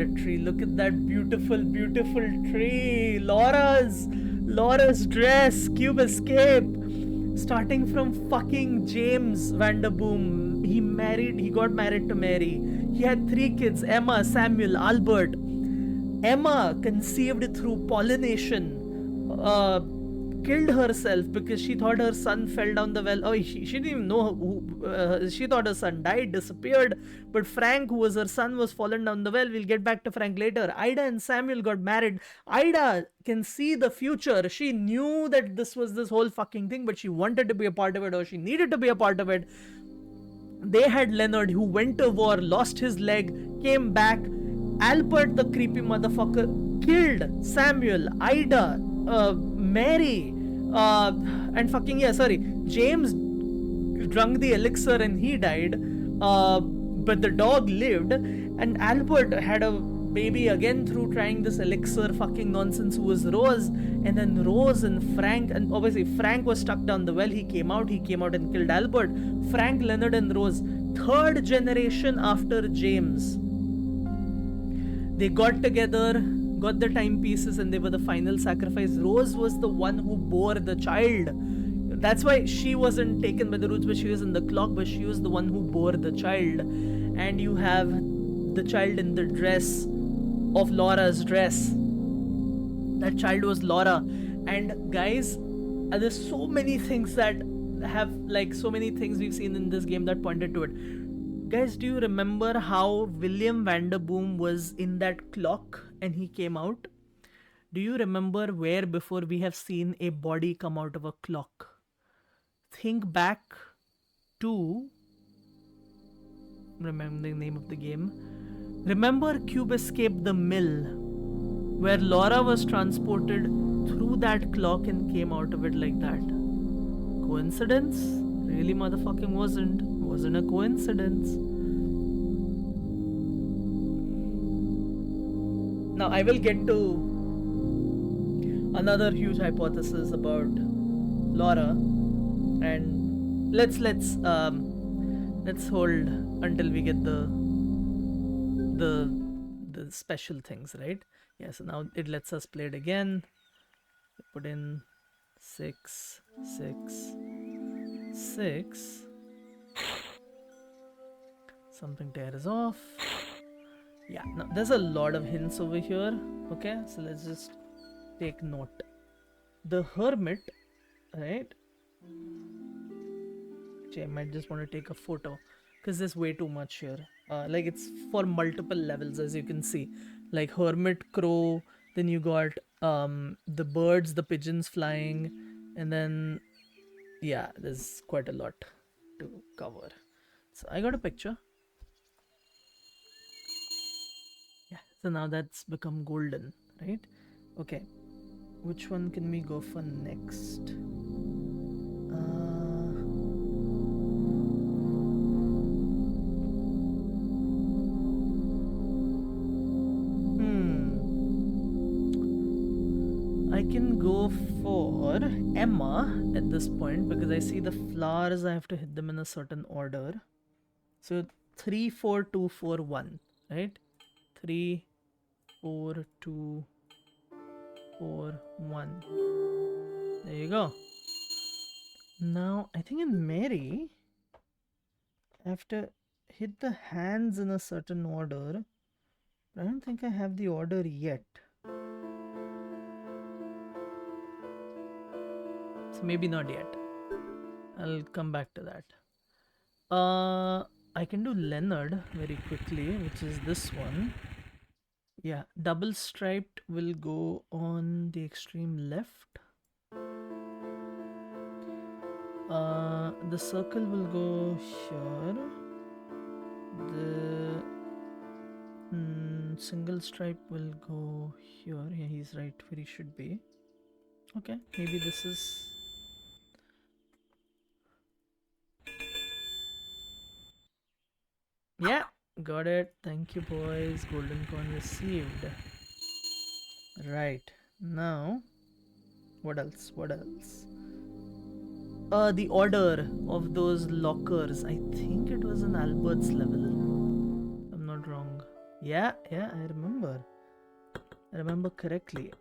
that tree. Look at that beautiful, beautiful tree. Laura's dress, Cube Escape. Starting from fucking James Vanderboom. He got married to Mary. He had 3 kids, Emma, Samuel, Albert. Emma conceived through pollination, killed herself because she thought her son fell down the well. Oh, she didn't even know who, she thought her son died, disappeared. But Frank, who was her son, was fallen down the well. We'll get back to Frank later. Ida and Samuel got married. Ida can see the future. She knew that this was this whole fucking thing, but she wanted to be a part of it, or she needed to be a part of it. They had Leonard, who went to war, lost his leg, came back. Albert, the creepy motherfucker, killed Samuel, Ida, Mary, and fucking, yeah, sorry, James drunk the elixir and he died, but the dog lived, and Albert had a baby again through trying this elixir fucking nonsense, who was Rose, and then Rose and Frank, and obviously Frank was stuck down the well. He came out and killed Albert. Frank, Leonard and Rose, 3rd generation after James. They got together, got the timepieces, and they were the final sacrifice. Rose was the one who bore the child. That's why she wasn't taken by the roots, but she was in the clock, but she was the one who bore the child. And you have the child in the dress of Laura's dress. That child was Laura. And guys, there's so many things that have, like, so many things we've seen in this game that pointed to it. Guys, do you remember how William Vanderboom was in that clock and he came out? Do you remember where before we have seen a body come out of a clock? Think back to, remembering the name of the game. Remember Cube Escape the Mill, where Laura was transported through that clock and came out of it like that. Coincidence? Really motherfucking wasn't a coincidence. Now I will get to another huge hypothesis about Laura, and let's hold until we get the special things, right? Yeah, so now it lets us play it again. Put in 6 6 6. Something tears off. Yeah, now there's a lot of hints over here. Okay, so let's just take note. The hermit, right? Actually, I might just want to take a photo because there's way too much here. Like, it's for multiple levels, as you can see. Like hermit, crow, then you got the birds, the pigeons flying, and then yeah, there's quite a lot to cover. So I got a picture. Yeah, so now that's become golden, right? Okay, which one can we go for next? I can go for Emma at this point because I see the flowers, I have to hit them in a certain order. So 3 4 2 4 1, right? 3 4 2 4 1. There you go. Now I think in Mary I have to hit the hands in a certain order. I don't think I have the order yet. So maybe not yet. I'll come back to that. I can do Leonard very quickly, which is this one. Yeah, double striped will go on the extreme left. The circle will go here. The single stripe will go here. Yeah, he's right where he should be. Okay, maybe this is... Yeah, got it. Thank you, boys. Golden coin received. Right, now what else? The order of those lockers, I think it was in Albert's level, if I'm not wrong. Yeah, I remember. I remember correctly.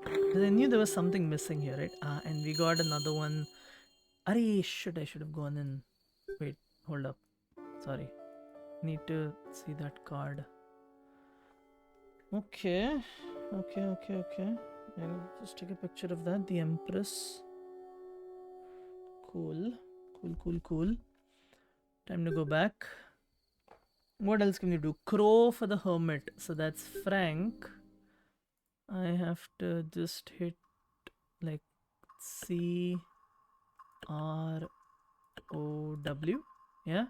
Because I knew there was something missing here, right? And we got another one. Arey, shit, I should have gone in. Wait, hold up. Sorry. Need to see that card. Okay. I'll just take a picture of that. The Empress. Cool. Time to go back. What else can we do? Crow for the Hermit. So that's Frank. I have to just hit like C R O W. Yeah.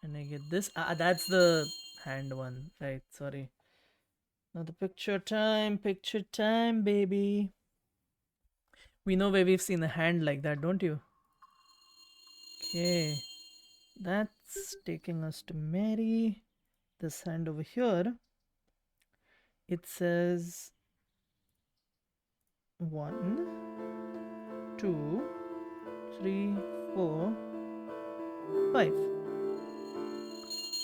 And I get this. That's the hand one. Right. Sorry. Now the picture time, baby. We know where we've seen a hand like that, don't you? Okay. That's taking us to Mary. This hand over here. It says 1, 2, 3, 4, 5.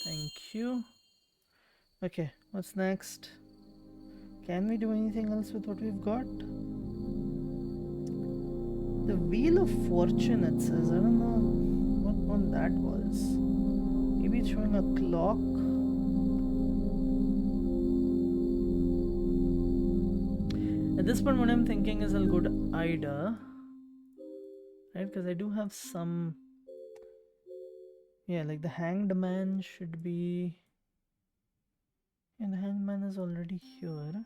Thank you. Okay, what's next? Can we do anything else with what we've got? The Wheel of Fortune, it says. I don't know what one that was. Maybe it's showing a clock. At this point, what I'm thinking is I'll go to Ida. Right, because I do have some... Yeah, like the Hanged Man should be... And the Hanged Man is already here.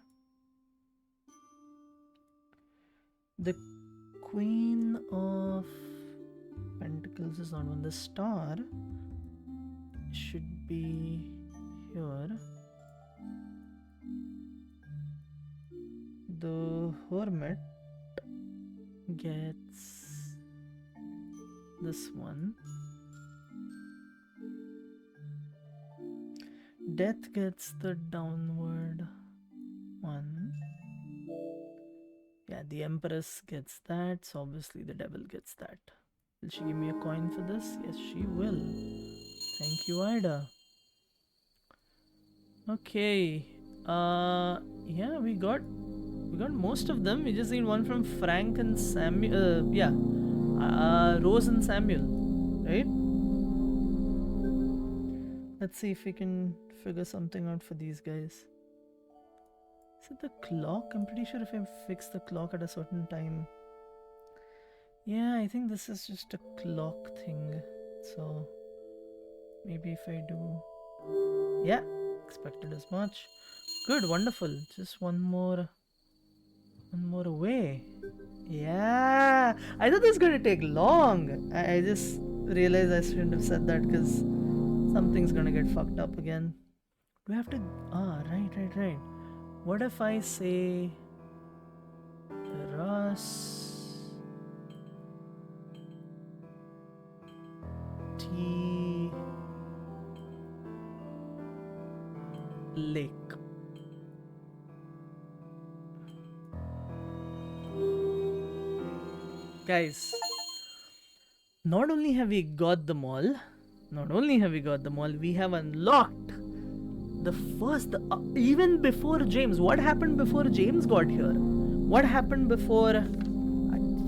The Queen of Pentacles is not one. The Star should be here. The Hermit gets this one. Death gets the downward one. Yeah, the Empress gets that, so obviously the Devil gets that. Will she give me a coin for this? Yes, she will. Thank you, Ida. Okay. Yeah, we got most of them. We just need one from Frank and Samuel. Rose and Samuel, right? Let's see if we can figure something out for these guys. Is it the clock? I'm pretty sure if I fix the clock at a certain time. Yeah, I think this is just a clock thing. So maybe if I do... Yeah, expected as much. Good, wonderful. Just one more away. Yeah, I thought this was going to take long. I just realized I shouldn't have said that because something's going to get fucked up again. Do I have to... right. What if I say... Russ... T... Lake. Guys, not only have we got them all, we have unlocked the first, even before James. What happened before James got here? What happened before...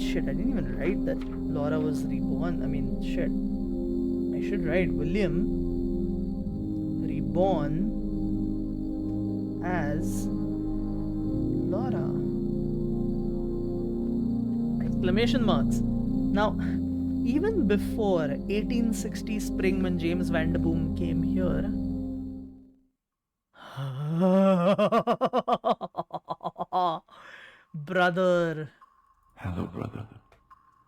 shit, I didn't even write that Laura was reborn. I mean, shit. I should write William reborn as Laura. Exclamation marks. Now, even before 1860 spring when James Vanderboom came here, brother. Hello, brother.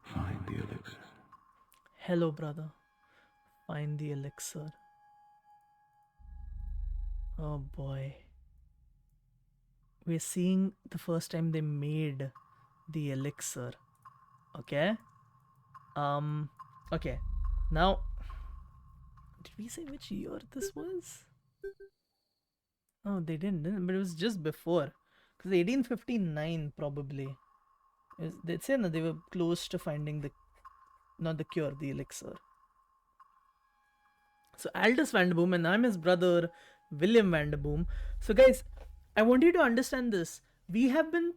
Find the elixir. Hello, brother. Find the elixir. Oh boy. We're seeing the first time they made the elixir. Okay? Okay. Now, did we say which year this was? Oh, they didn't, but it was just before. Because 1859 probably. They'd say that they were close to finding the... Not the cure, the elixir. So Aldous Vanderboom, and I'm his brother, William Vanderboom. So guys, I want you to understand this. We have been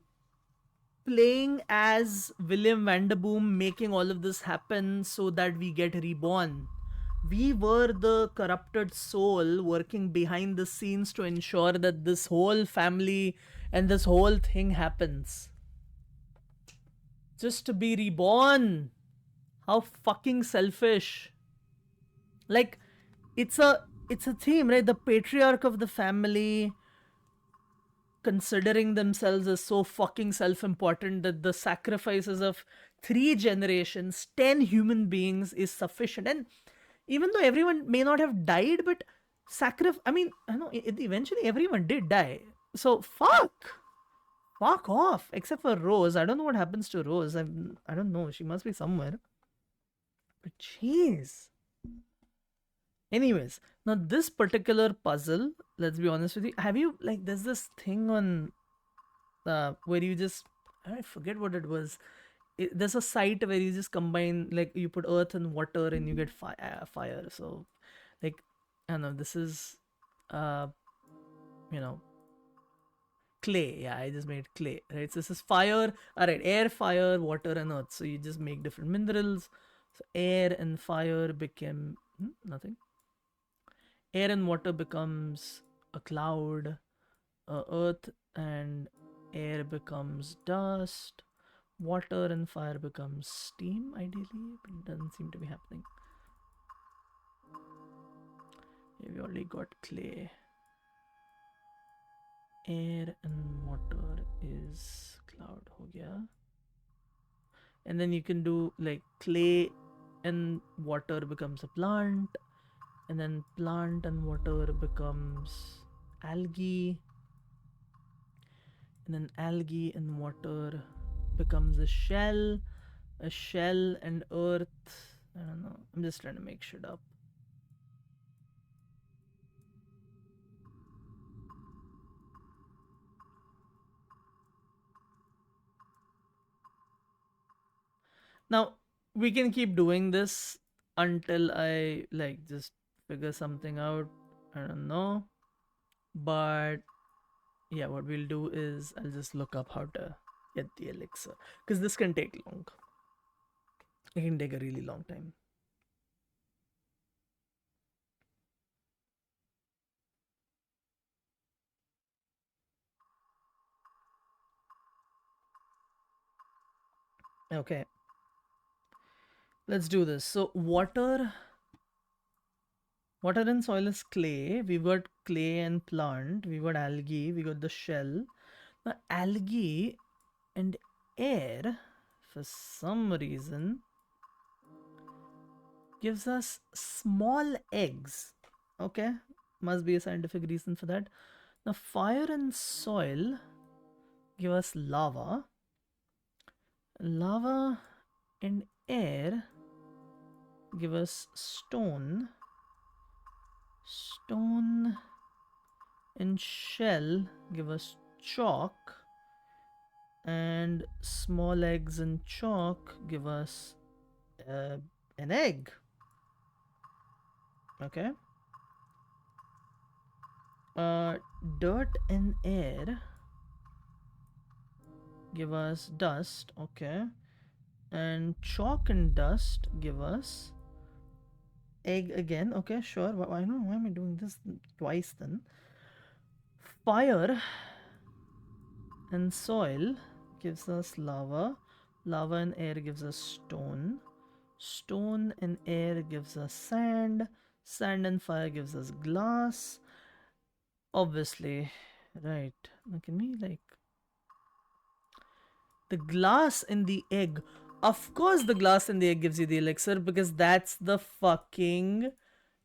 playing as William Vanderboom, making all of this happen so that we get reborn. We were the corrupted soul working behind the scenes to ensure that this whole family and this whole thing happens. Just to be reborn. How fucking selfish. Like, it's a theme, right? The patriarch of the family considering themselves as so fucking self-important that the sacrifices of 3 generations, 10 human beings is sufficient. And even though everyone may not have died, but I mean, I know eventually everyone did die. So fuck off. Except for Rose. I don't know what happens to Rose. I don't know. She must be somewhere. But jeez. Anyways, now this particular puzzle, let's be honest with you, have you, like, there's this thing on where you just, I forget what it was. There's a site where you just combine, like, you put earth and water and you get fire. So, like, I don't know, this is, uh, you know, clay. Yeah, I just made clay, right? So this is fire. All right, air, fire, water, and earth. So you just make different minerals. So air and fire became nothing. Air and water becomes a cloud. Earth and air becomes dust. Water and fire becomes steam, ideally, but it doesn't seem to be happening. Yeah, we already got clay. Air and water is cloud ho gaya. And then you can do, like, clay and water becomes a plant, and then plant and water becomes algae, and then algae and water becomes a shell and earth. I don't know, I'm just trying to make shit up. Now we can keep doing this until I, like, just figure something out. I don't know, but yeah, what we'll do is I'll just look up how to get the elixir, because this can take long. It can take a really long time. Okay, let's do this. So water and soil is clay. We've got clay and plant. We've got algae. We got the shell. Now algae and air, for some reason, gives us small eggs. Okay, must be a scientific reason for that. Now fire and soil give us lava. Lava and air give us stone. Stone and shell give us chalk. And small eggs and chalk give us an egg. Okay. Dirt and air give us dust. Okay. And chalk and dust give us egg again. Okay, sure. Why not? Why am I doing this twice then? Fire and soil gives us lava. Lava and air gives us stone. Stone and air gives us sand. Sand and fire gives us glass. Obviously, right. Now can we, like, the glass in the egg? Of course the glass in the egg gives you the elixir, because that's the fucking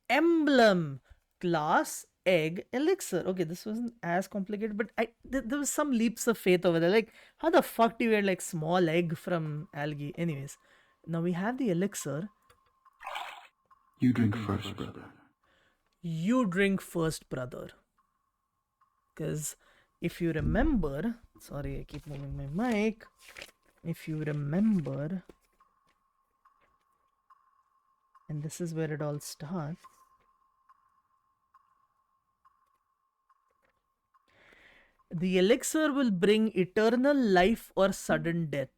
emblem. Glass, egg, elixir. Okay, this wasn't as complicated, but there was some leaps of faith over there. Like, how the fuck do you get, like, small egg from algae? Anyways, now we have the elixir. You drink first, brother. You drink first, brother. Because if you remember, sorry, I keep moving my mic. If you remember, and this is where it all starts. The elixir will bring eternal life or sudden death.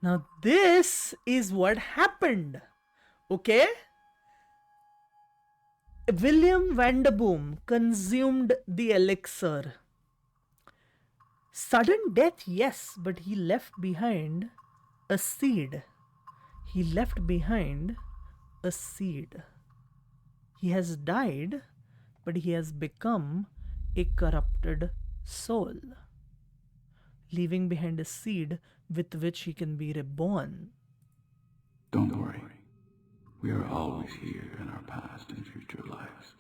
Now, this is what happened. Okay? William Vanderboom consumed the elixir. Sudden death, yes, but he left behind a seed. He left behind a seed. He has died, but he has become a corrupted soul, leaving behind a seed with which he can be reborn. Don't worry. We are always here in our past and future lives.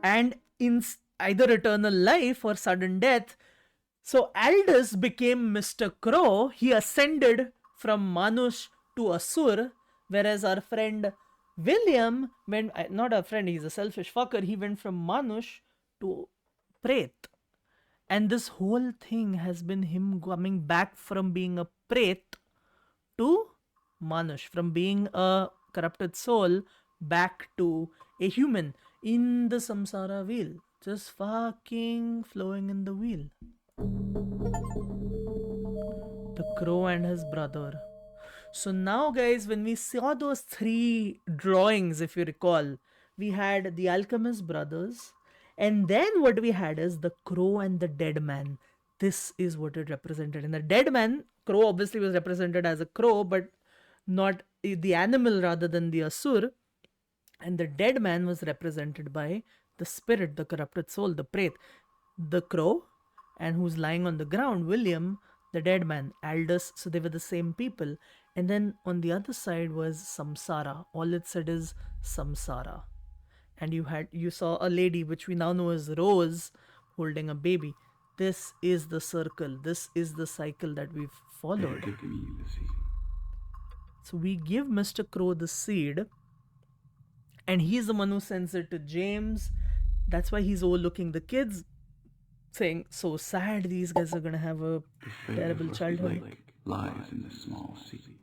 And in either eternal life or sudden death. So Aldous became Mr. Crow. He ascended from Manush to Asur, whereas our friend William went, not our friend, he's a selfish fucker, he went from Manush to Pret. And this whole thing has been him coming back from being a Pret to Manush, from being a corrupted soul back to a human in the Samsara wheel, just fucking flowing in the wheel. The crow and his brother. So now, guys, when we saw those three drawings, if you recall, we had the alchemist brothers, and then what we had is the crow and the dead man. This is what it represented. And the dead man, crow obviously was represented as a crow, but not the animal rather than the asur. And the dead man was represented by the spirit, the corrupted soul, the pret. The crow, and who's lying on the ground, William, the dead man, Aldous. So they were the same people. And then on the other side was Samsara. All it said is Samsara. And you saw a lady, which we now know as Rose, holding a baby. This is the circle. This is the cycle that we've followed. They're giving you the seed. So we give Mr. Crow the seed, and he's the one who sends it to James. That's why he's overlooking the kids, saying, so sad, these guys are gonna have a The terrible fate of childhood. Lake lies in the small seed.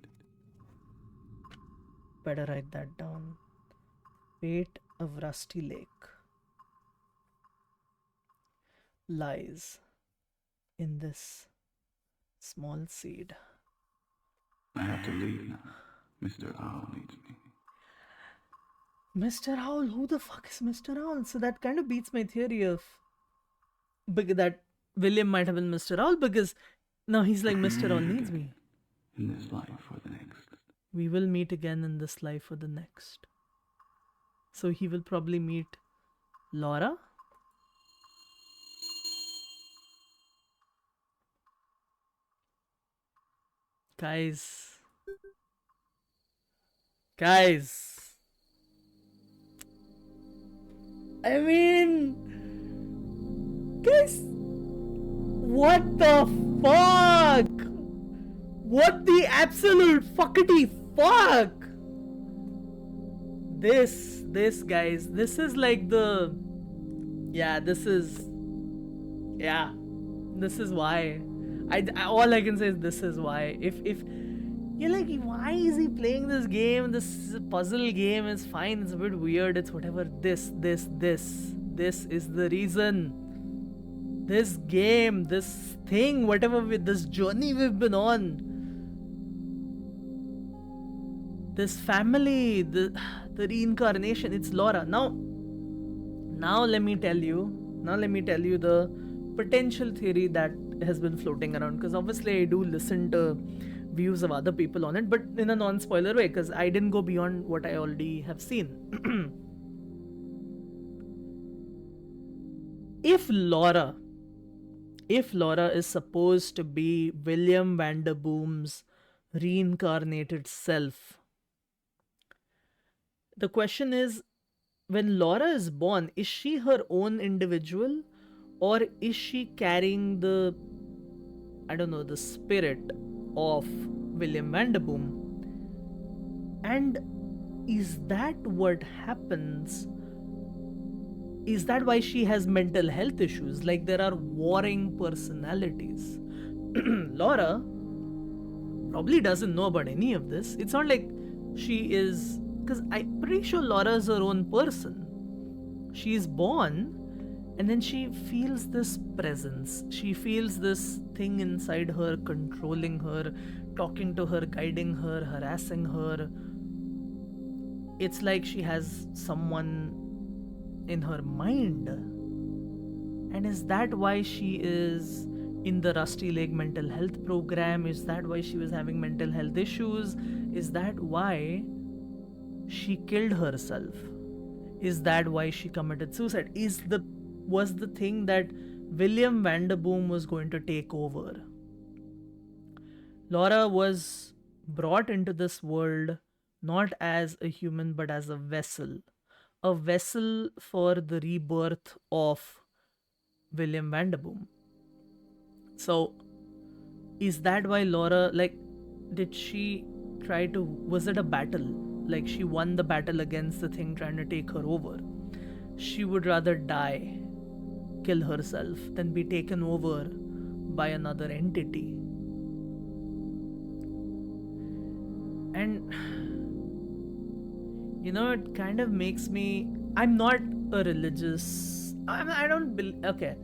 Better write that down. Fate of Rusty Lake lies in this small seed. I have to leave now. Mr. Owl needs me. Mr. Owl? Who the fuck is Mr. Owl? So that kind of beats my theory of that William might have been Mr. Owl, because now he's like, Mr. Owl needs me. In this life or the next. We will meet again in this life or the next. So he will probably meet Laura. Guys. I mean, guys, what the fuck? What the absolute fuckity fuck? This guys, this is like the, this is why. All I can say is this is why. If you're like, why is he playing this game? This puzzle game is fine. It's a bit weird. It's whatever. This is the reason. This game, this thing, whatever, this journey we've been on. This family, the reincarnation, it's Laura. Now let me tell you the potential theory that has been floating around, because obviously I do listen to views of other people on it, but in a non-spoiler way, because I didn't go beyond what I already have seen. If Laura is supposed to be William Vanderboom's reincarnated self, the question is, when Laura is born, is she her own individual, or is she carrying the, I don't know, the spirit of William Vanderboom? And is that what happens is that why she has mental health issues? Like, there are warring personalities. Laura probably doesn't know about any of this. It's not like she is, because I'm pretty sure Laura is her own person. She is born and then she feels this presence. She feels this thing inside her controlling her, talking to her, guiding her, harassing her. It's like she has someone in her mind. And is that why she is in the Rusty Lake mental health program? Is that why she was having mental health issues? Is that why she killed herself? Is that why she committed suicide? Was the thing that William Vanderboom was going to take over? Laura was brought into this world not as a human but as a vessel for the rebirth of William Vanderboom. So, is that why Laura, like, did she try to, was it a battle? Like, she won the battle against the thing trying to take her over. She would rather die, kill herself, than be taken over by another entity. And, you know, it kind of makes me, I'm not a religious, I don't believe, okay.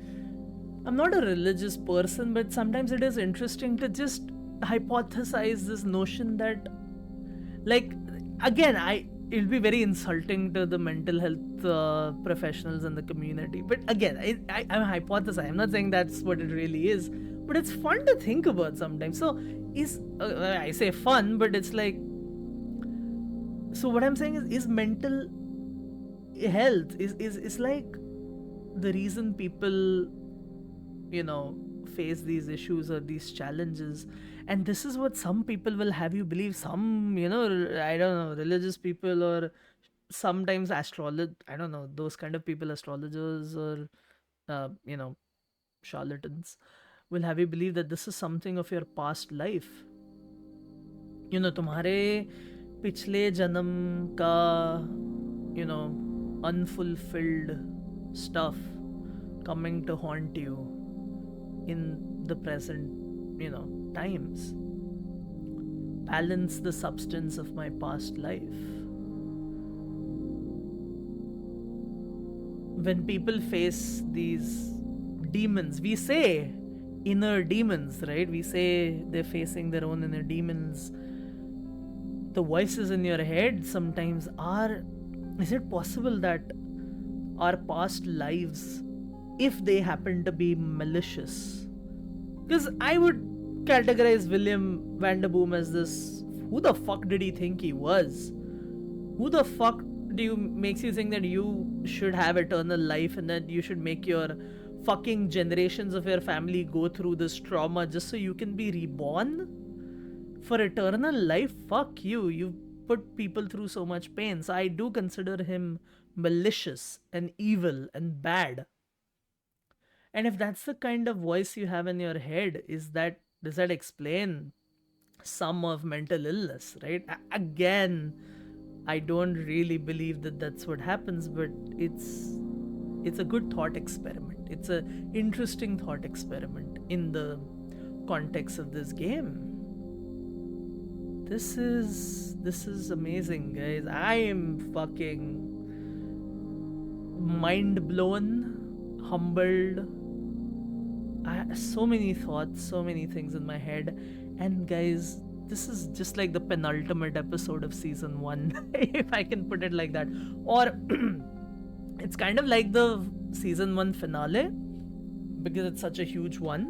I'm not a religious person, but sometimes it is interesting to just hypothesize this notion that, like, again, it'll be very insulting to the mental health professionals in the community. But again, I'm hypothesizing. I'm not saying that's what it really is, but it's fun to think about sometimes. So, I say fun, but it's like, so what I'm saying is mental health is like the reason people, you know, face these issues or these challenges. And this is what some people will have you believe. Some, you know, I don't know, religious people, or sometimes I don't know, those kind of people, astrologers, or you know, charlatans, will have you believe that this is something of your past life. You know, तुम्हारे पिछले जन्म का, you know, unfulfilled stuff coming to haunt you in the present, you know, times. Balance the substance of my past life. When people face these demons, we say inner demons, right? We say they're facing their own inner demons. The voices in your head sometimes are, is it possible that our past lives, if they happen to be malicious? Because I would categorize William Vanderboom as this, who the fuck did he think he was? Who the fuck makes you think that you should have eternal life and that you should make your fucking generations of your family go through this trauma just so you can be reborn for eternal life? Fuck you. You put people through so much pain. So I do consider him malicious and evil and bad. And if that's the kind of voice you have in your head, does that explain some of mental illness, right? Again, I don't really believe that that's what happens, but it's a good thought experiment. It's an interesting thought experiment in the context of this game. This is amazing, guys. I am fucking mind blown, humbled. So many thoughts, so many things in my head. And guys, this is just like the penultimate episode of season 1, if I can put it like that. Or it's kind of like the season 1 finale, because it's such a huge one.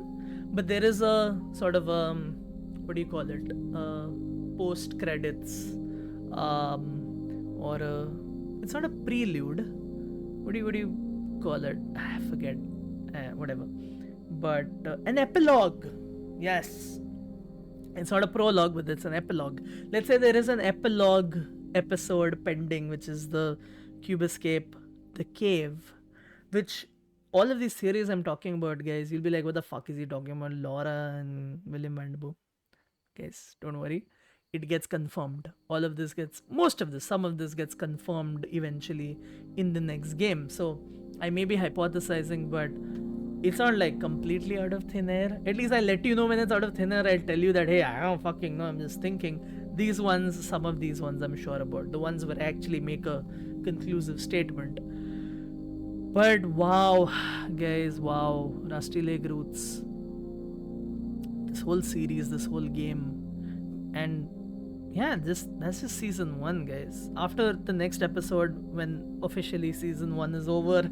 But there is a sort of what do you call it? Post credits, or it's not a prelude. What do you call it? I forget. Whatever. But an epilogue. Yes. It's not a prologue, but it's an epilogue. Let's say there is an epilogue episode pending, which is the Cube Escape, the cave, which all of these theories I'm talking about, guys, you'll be like, what the fuck is he talking about? Laura and William Vanderboom. Guys, don't worry. It gets confirmed. Some of this gets confirmed eventually in the next game. So I may be hypothesizing, but it's not like completely out of thin air. At least I let you know when it's out of thin air. I'll tell you that, hey, I don't fucking know. I'm just thinking. These ones, some of these ones I'm sure about. The ones where I actually make a conclusive statement. But wow, guys, wow. Rusty Lake Roots. This whole series, this whole game. And yeah, that's just season one, guys. After the next episode, when officially season one is over,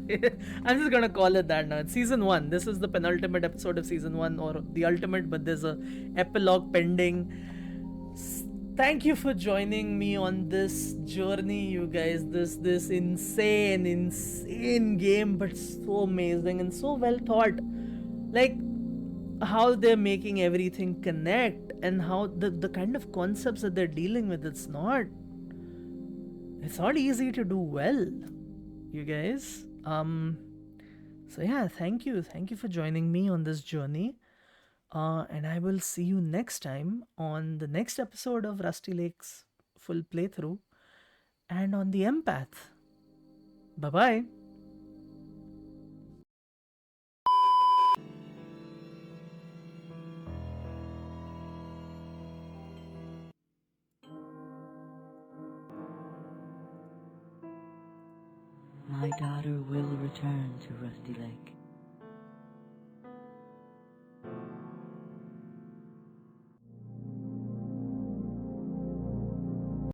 I'm just gonna call it that now. It's season one. This is the penultimate episode of season one, or the ultimate, but there's a epilogue pending. Thank you for joining me on this journey, you guys. This insane game, but so amazing and so well thought. Like how they're making everything connect, and how the kind of concepts that they're dealing with, it's not easy to do well, you guys. So yeah, thank you for joining me on this journey, and I will see you next time on the next episode of Rusty Lake's full playthrough, and on the Empath. Bye bye. My daughter will return to Rusty Lake.